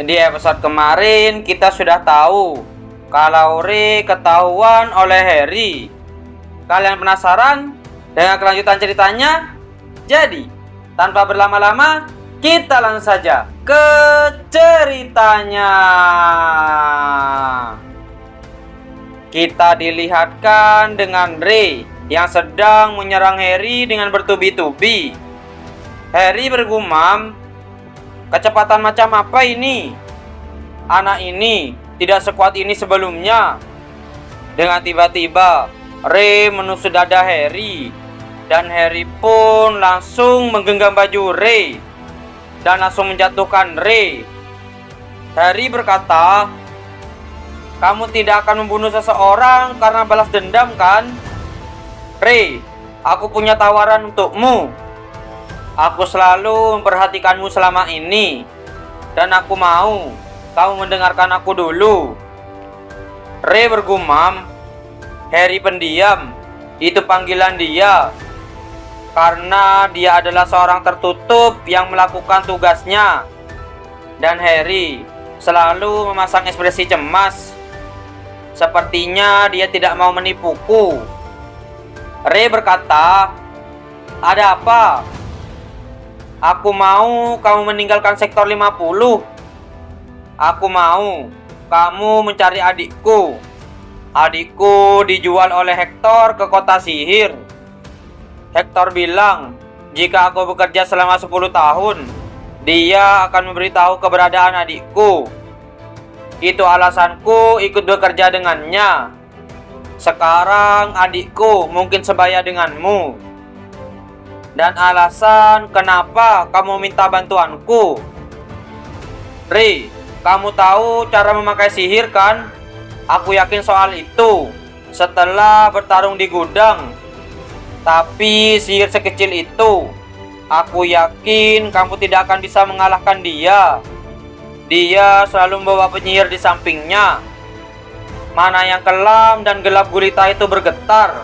Di episode kemarin kita sudah tahu kalau Ray ketahuan oleh Harry. Kalian penasaran dengan kelanjutan ceritanya? Jadi, tanpa berlama-lama, kita langsung saja ke ceritanya. Kita dilihatkan dengan Ray yang sedang menyerang Harry dengan bertubi-tubi. Harry bergumam, "Kecepatan macam apa ini? Anak ini tidak sekuat ini sebelumnya." Dengan tiba-tiba, Ray menusuk dada Harry. Dan Harry pun langsung menggenggam baju Ray dan langsung menjatuhkan Ray. Harry berkata, "Kamu tidak akan membunuh seseorang karena balas dendam, kan? Ray, aku punya tawaran untukmu. Aku selalu memperhatikanmu selama ini, dan aku mau kamu mendengarkan aku dulu." Ray bergumam. Harry pendiam. Itu panggilan dia, karena dia adalah seorang tertutup yang melakukan tugasnya. Dan Harry selalu memasang ekspresi cemas. Sepertinya dia tidak mau menipuku. Ray berkata, "Ada apa? Aku mau kamu meninggalkan sektor 50. Aku mau kamu mencari adikku. Adikku dijual oleh Hector ke kota sihir. Hector bilang, jika aku bekerja selama 10 tahun, dia akan memberitahu keberadaan adikku. Itu alasanku ikut bekerja dengannya. Sekarang adikku mungkin sebaya denganmu. Dan alasan kenapa kamu minta bantuanku. Ray, kamu tahu cara memakai sihir, kan? Aku yakin soal itu setelah bertarung di gudang. Tapi sihir sekecil itu, aku yakin kamu tidak akan bisa mengalahkan dia. Dia selalu membawa penyihir di sampingnya. Mana yang kelam dan gelap gulita itu bergetar.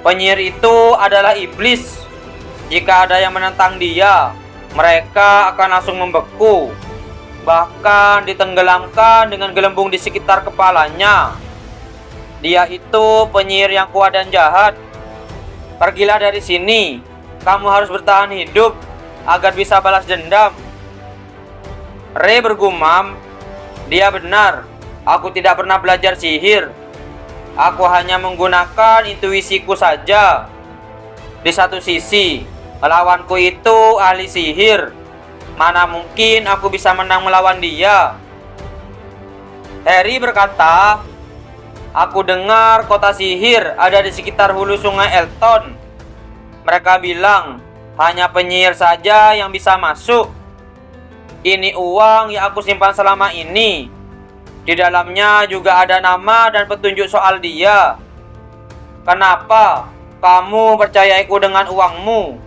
Penyihir itu adalah iblis. Jika ada yang menentang dia, mereka akan langsung membeku, bahkan ditenggelamkan dengan gelembung di sekitar kepalanya. Dia itu penyihir yang kuat dan jahat. Pergilah dari sini. Kamu harus bertahan hidup agar bisa balas dendam." Ray bergumam, "Dia benar. Aku tidak pernah belajar sihir. Aku hanya menggunakan intuisiku saja. Di satu sisi, lawanku itu ahli sihir. Mana mungkin aku bisa menang melawan dia?" Harry berkata, "Aku dengar kota sihir ada di sekitar hulu sungai Elton. Mereka bilang hanya penyihir saja yang bisa masuk. Ini uang yang aku simpan selama ini. Di dalamnya juga ada nama dan petunjuk soal dia. Kenapa kamu percayaiku dengan uangmu?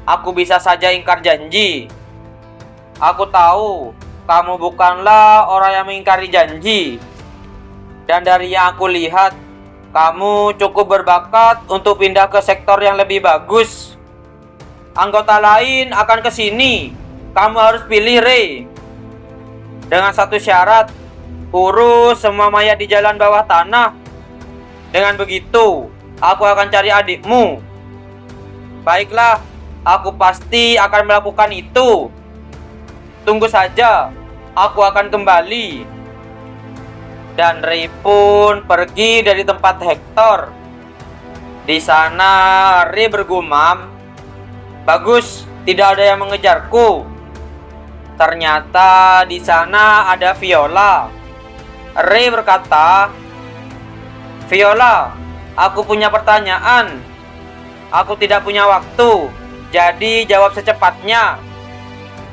Aku bisa saja ingkar janji. Aku tahu kamu bukanlah orang yang mengingkari janji. Dan dari yang aku lihat, kamu cukup berbakat untuk pindah ke sektor yang lebih bagus. Anggota lain akan ke sini. Kamu harus pilih, Ray. Dengan satu syarat, urus semua mayat di jalan bawah tanah. Dengan begitu, aku akan cari adikmu." "Baiklah, aku pasti akan melakukan itu. Tunggu saja, aku akan kembali." Dan Ray pun pergi dari tempat Hector. Di sana Ray bergumam, "Bagus, tidak ada yang mengejarku." Ternyata di sana ada Viola. Ray berkata, "Viola, aku punya pertanyaan. Aku tidak punya waktu, jadi jawab secepatnya."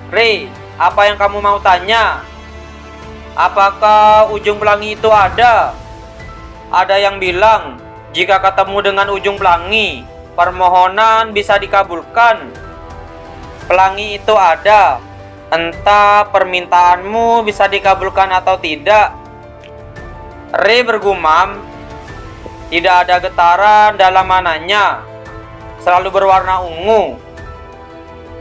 "Ray, apa yang kamu mau tanya?" "Apakah ujung pelangi itu ada?" "Ada yang bilang jika ketemu dengan ujung pelangi, permohonan bisa dikabulkan." "Pelangi itu ada. Entah permintaanmu bisa dikabulkan atau tidak." Ray bergumam, "Tidak ada getaran dalam mananya. Selalu berwarna ungu.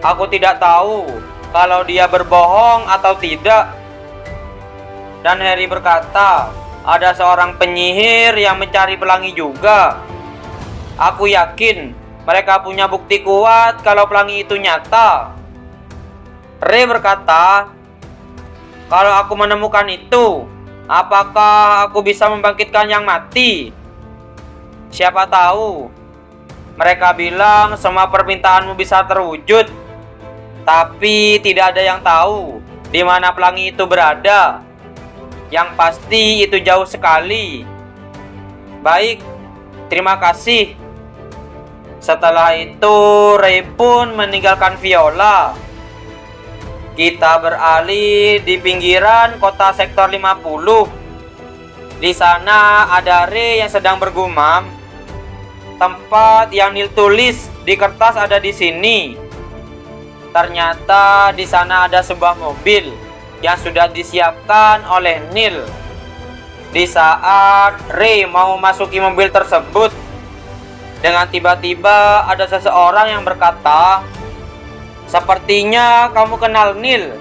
Aku tidak tahu kalau dia berbohong atau tidak. Dan Harry berkata, ada seorang penyihir yang mencari pelangi juga. Aku yakin mereka punya bukti kuat kalau pelangi itu nyata. Ray berkata, kalau aku menemukan itu, apakah aku bisa membangkitkan yang mati? Siapa tahu. Mereka bilang semua permintaanmu bisa terwujud. Tapi tidak ada yang tahu di mana pelangi itu berada. Yang pasti itu jauh sekali. Baik, terima kasih. Setelah itu Ray pun meninggalkan Viola. Kita beralih di pinggiran kota sektor 50. Di sana ada Ray yang sedang bergumam. Tempat yang Neil tulis di kertas ada di sini. Ternyata di sana ada sebuah mobil yang sudah disiapkan oleh Neil. Di saat Ray mau memasuki mobil tersebut, dengan tiba-tiba ada seseorang yang berkata, sepertinya kamu kenal Neil.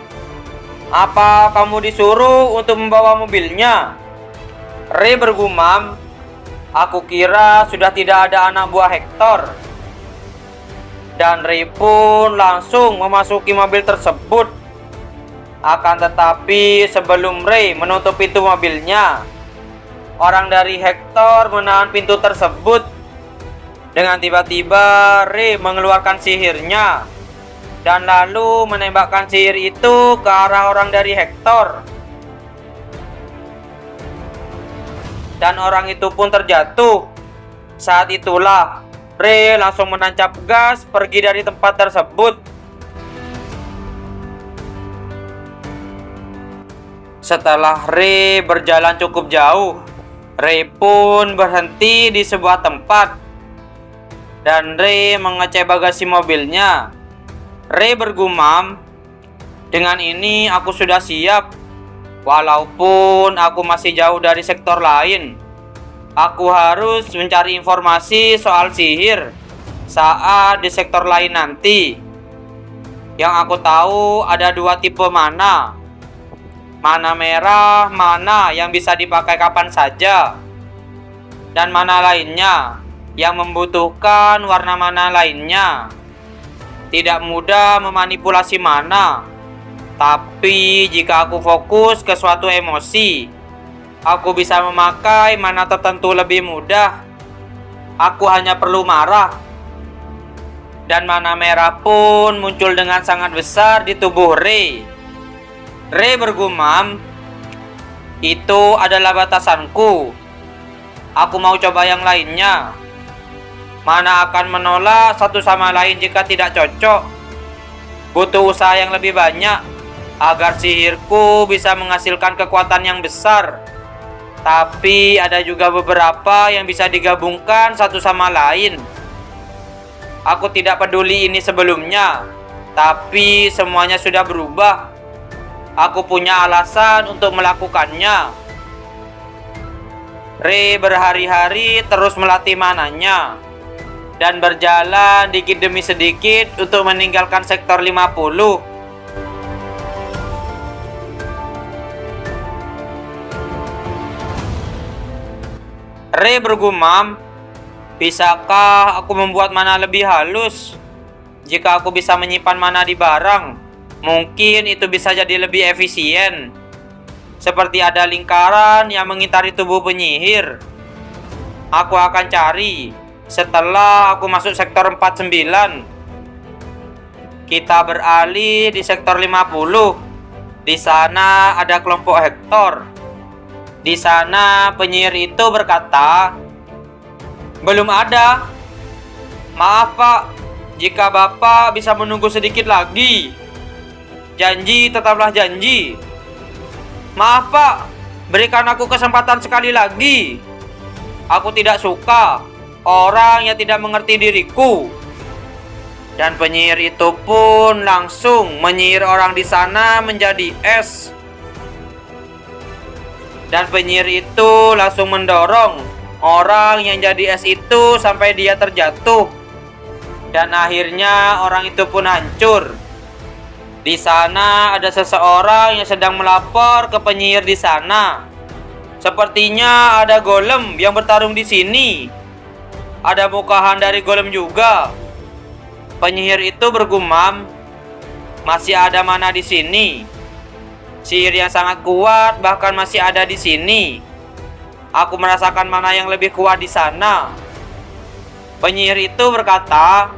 Apa kamu disuruh untuk membawa mobilnya? Ray bergumam, aku kira sudah tidak ada anak buah Hector. Dan Ray pun langsung memasuki mobil tersebut. Akan tetapi sebelum Ray menutup pintu mobilnya, orang dari Hector menahan pintu tersebut. Dengan tiba-tiba Ray mengeluarkan sihirnya dan lalu menembakkan sihir itu ke arah orang dari Hector. Dan orang itu pun terjatuh. Saat itulah Ray langsung menancap gas pergi dari tempat tersebut. Setelah Ray berjalan cukup jauh, Ray pun berhenti di sebuah tempat. Dan Ray mengecek bagasi mobilnya. Ray bergumam, dengan ini aku sudah siap. Walaupun aku masih jauh dari sektor lain, aku harus mencari informasi soal sihir saat di sektor lain nanti. Yang aku tahu ada dua tipe mana. Mana merah, mana yang bisa dipakai kapan saja. Dan mana lainnya yang membutuhkan warna mana lainnya. Tidak mudah memanipulasi mana. Tapi jika aku fokus ke suatu emosi, aku bisa memakai mana tertentu lebih mudah. Aku hanya perlu marah. Dan mana merah pun muncul dengan sangat besar di tubuh Ray. Ray bergumam, itu adalah batasanku. Aku mau coba yang lainnya. Mana akan menolak satu sama lain jika tidak cocok. Butuh usaha yang lebih banyak agar sihirku bisa menghasilkan kekuatan yang besar. Tapi ada juga beberapa yang bisa digabungkan satu sama lain. Aku tidak peduli ini sebelumnya, tapi semuanya sudah berubah. Aku punya alasan untuk melakukannya. Ray berhari-hari terus melatih mananya dan berjalan dikit demi sedikit untuk meninggalkan sektor 50. Ray bergumam, bisakah aku membuat mana lebih halus? Jika aku bisa menyimpan mana di barang, mungkin itu bisa jadi lebih efisien. Seperti ada lingkaran yang mengitari tubuh penyihir. Aku akan cari setelah aku masuk sektor 49. Kita beralih di sektor 50. Di sana ada kelompok Hector. Di sana penyihir itu berkata, belum ada. Maaf Pak, jika Bapak bisa menunggu sedikit lagi. Janji tetaplah janji. Maaf Pak, berikan aku kesempatan sekali lagi. Aku tidak suka orang yang tidak mengerti diriku. Dan penyihir itu pun langsung menyihir orang di sana menjadi es. Dan penyihir itu langsung mendorong orang yang jadi es itu sampai dia terjatuh. Dan akhirnya orang itu pun hancur. Di sana ada seseorang yang sedang melapor ke penyihir di sana. Sepertinya ada golem yang bertarung di sini. Ada bukahan dari golem juga. Penyihir itu bergumam, masih ada mana di sini? Sihir yang sangat kuat bahkan masih ada di sini. Aku merasakan mana yang lebih kuat di sana. Penyihir itu berkata,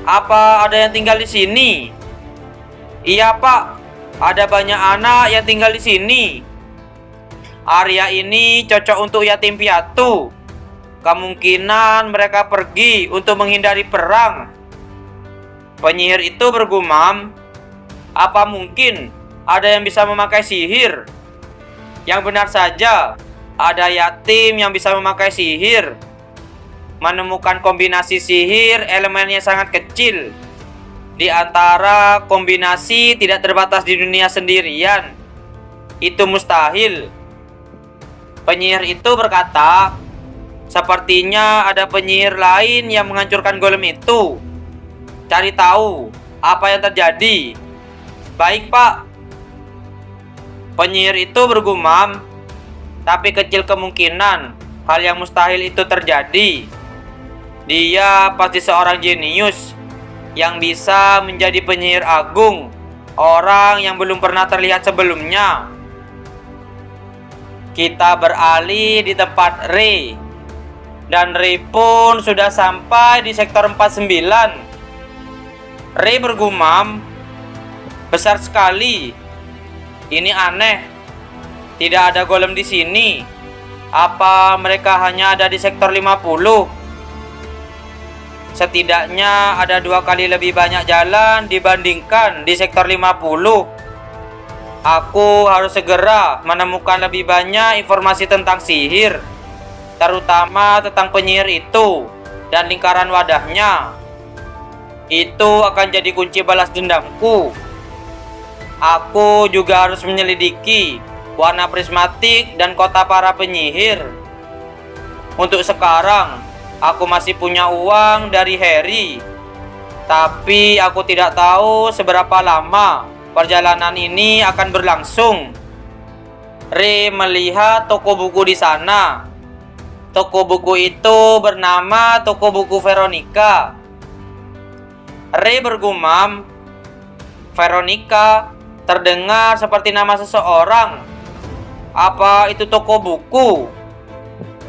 apa ada yang tinggal di sini? Iya pak, ada banyak anak yang tinggal di sini. Area ini cocok untuk yatim piatu. Kemungkinan mereka pergi untuk menghindari perang. Penyihir itu bergumam, apa mungkin ada yang bisa memakai sihir? Yang benar saja, ada yatim yang bisa memakai sihir. Menemukan kombinasi sihir elemennya sangat kecil. Di antara kombinasi tidak terbatas di dunia sendirian. Itu mustahil. Penyihir itu berkata, sepertinya ada penyihir lain yang menghancurkan golem itu. Cari tahu apa yang terjadi. Baik pak. Penyihir itu bergumam, tapi kecil kemungkinan hal yang mustahil itu terjadi. Dia pasti seorang jenius yang bisa menjadi penyihir agung, orang yang belum pernah terlihat sebelumnya. Kita beralih di tempat Ray, dan Ray pun sudah sampai di sektor 49. Ray bergumam, besar sekali. Ini aneh. Tidak ada golem di sini. Apa mereka hanya ada di sektor 50? Setidaknya ada 2 kali lebih banyak jalan dibandingkan di sektor 50. Aku harus segera menemukan lebih banyak informasi tentang sihir, terutama tentang penyihir itu dan lingkaran wadahnya. Itu akan jadi kunci balas dendamku. Aku juga harus menyelidiki warna prismatik dan kota para penyihir. Untuk sekarang, aku masih punya uang dari Harry. Tapi aku tidak tahu seberapa lama perjalanan ini akan berlangsung. Ray melihat toko buku di sana. Toko buku itu bernama Toko Buku Veronica. Ray bergumam, Veronica terdengar seperti nama seseorang. Apa itu toko buku?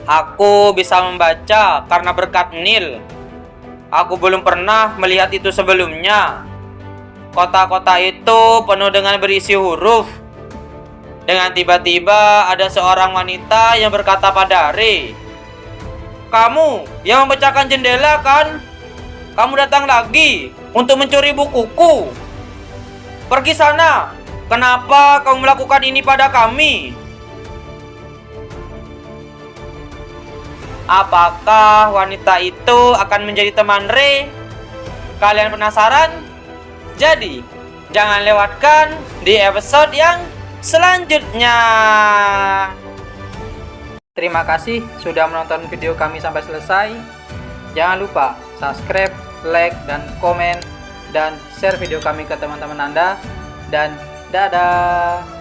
Aku bisa membaca karena berkat Neil. Aku belum pernah melihat itu sebelumnya. Kota-kota itu penuh dengan berisi huruf. Dengan tiba-tiba ada seorang wanita yang berkata pada Ray, kamu yang memecahkan jendela kan? Kamu datang lagi untuk mencuri bukuku. Pergi sana. Kenapa kamu melakukan ini pada kami? Apakah wanita itu akan menjadi teman Ray? Kalian penasaran? Jadi, jangan lewatkan di episode yang selanjutnya. Terima kasih sudah menonton video kami sampai selesai. Jangan lupa subscribe, like, dan komen, dan share video kami ke teman-teman Anda. Dan dadah.